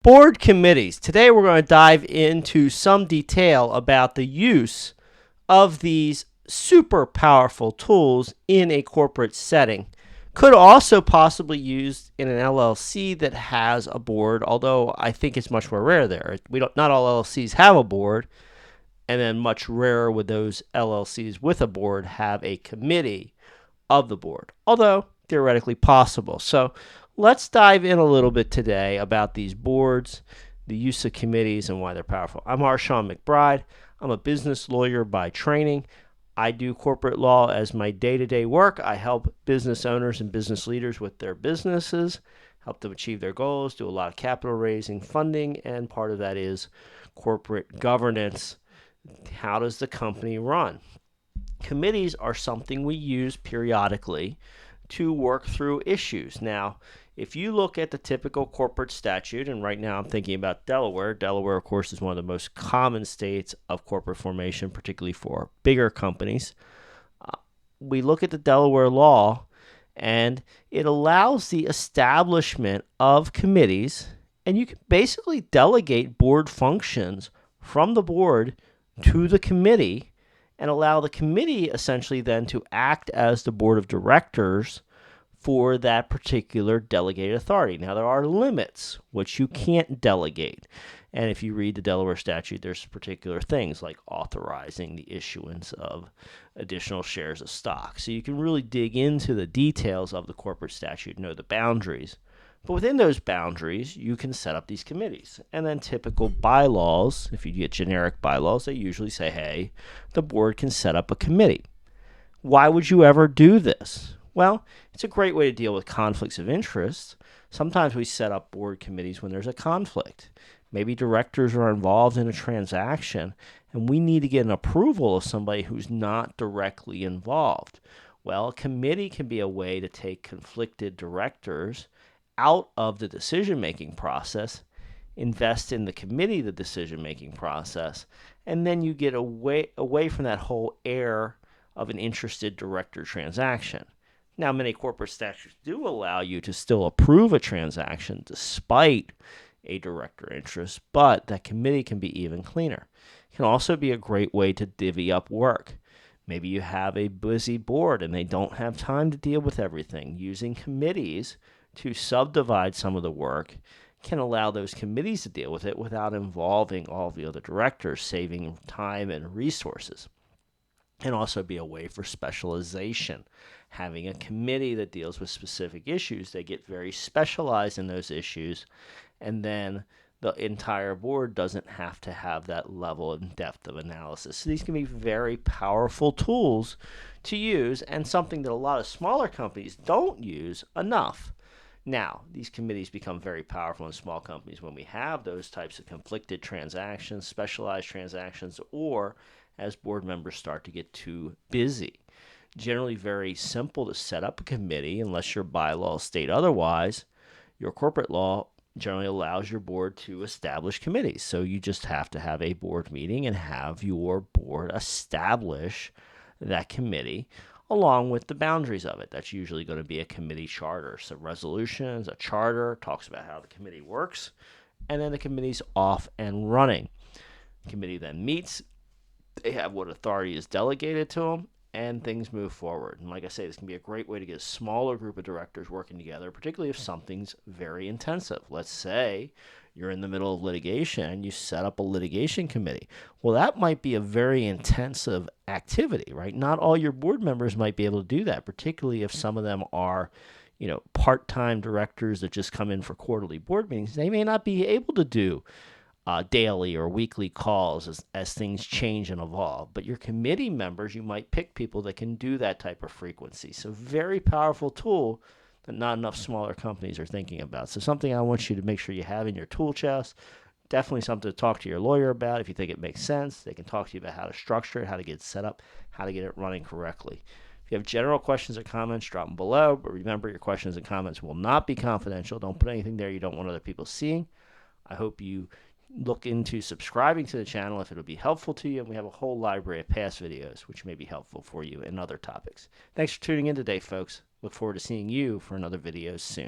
Board committees. Today we're going to dive into some detail about the use of these super powerful tools in a corporate setting. Could also possibly used in an LLC that has a board, although I think it's much more rare there. Not all LLCs have a board, and then much rarer would those LLCs with a board have a committee of the board, although theoretically possible. So let's dive in a little bit today about these boards, the use of committees, and why they're powerful. I'm Shawn McBride. I'm a business lawyer by training. I do corporate law as my day-to-day work. I help business owners and business leaders with their businesses, help them achieve their goals, do a lot of capital raising, funding, and part of that is corporate governance. How does the company run? Committees are something we use periodically to work through issues. Now, if you look at the typical corporate statute, and right now I'm thinking about Delaware. Delaware, of course, is one of the most common states of corporate formation, particularly for bigger companies. We look at the Delaware law, and it allows the establishment of committees, and you can basically delegate board functions from the board to the committee and allow the committee essentially then to act as the board of directors for that particular delegated authority. Now, there are limits which you can't delegate. And if you read the Delaware statute, there's particular things like authorizing the issuance of additional shares of stock. So you can really dig into the details of the corporate statute, know the boundaries. But within those boundaries, you can set up these committees. And then typical bylaws, if you get generic bylaws, they usually say, hey, the board can set up a committee. Why would you ever do this? Well, it's a great way to deal with conflicts of interest. Sometimes we set up board committees when there's a conflict. Maybe directors are involved in a transaction, and we need to get an approval of somebody who's not directly involved. Well, a committee can be a way to take conflicted directors out of the decision-making process, invest in the committee, the decision-making process, and then you get away from that whole air of an interested director transaction. Now, many corporate statutes do allow you to still approve a transaction despite a director interest, but that committee can be even cleaner. It can also be a great way to divvy up work. Maybe you have a busy board and they don't have time to deal with everything. Using committees to subdivide some of the work can allow those committees to deal with it without involving all the other directors, saving time and resources. Can also be a way for specialization. Having a committee that deals with specific issues, they get very specialized in those issues, and then the entire board doesn't have to have that level and depth of analysis. So these can be very powerful tools to use, and something that a lot of smaller companies don't use enough. Now, these committees become very powerful in small companies when we have those types of conflicted transactions, specialized transactions, or as board members start to get too busy. Generally very simple to set up a committee unless your bylaws state otherwise. Your corporate law generally allows your board to establish committees. So you just have to have a board meeting and have your board establish that committee along with the boundaries of it. That's usually going to be a committee charter. So resolutions, a charter, talks about how the committee works, and then the committee's off and running. The committee then meets. They have what authority is delegated to them, and things move forward. And like I say, this can be a great way to get a smaller group of directors working together, particularly if something's very intensive. Let's say you're in the middle of litigation and you set up a litigation committee. Well, that might be a very intensive activity, right? Not all your board members might be able to do that, particularly if some of them are, part-time directors that just come in for quarterly board meetings. They may not be able to do daily or weekly calls as things change and evolve. But your committee members, you might pick people that can do that type of frequency. So very powerful tool that not enough smaller companies are thinking about. So something I want you to make sure you have in your tool chest. Definitely something to talk to your lawyer about if you think it makes sense. They can talk to you about how to structure it, how to get it set up, how to get it running correctly. If you have general questions or comments, drop them below. But remember, your questions and comments will not be confidential. Don't put anything there you don't want other people seeing. I hope you look into subscribing to the channel if it'll be helpful to you, and we have a whole library of past videos which may be helpful for you in other topics. Thanks for tuning in today, folks. Look forward to seeing you for another video soon.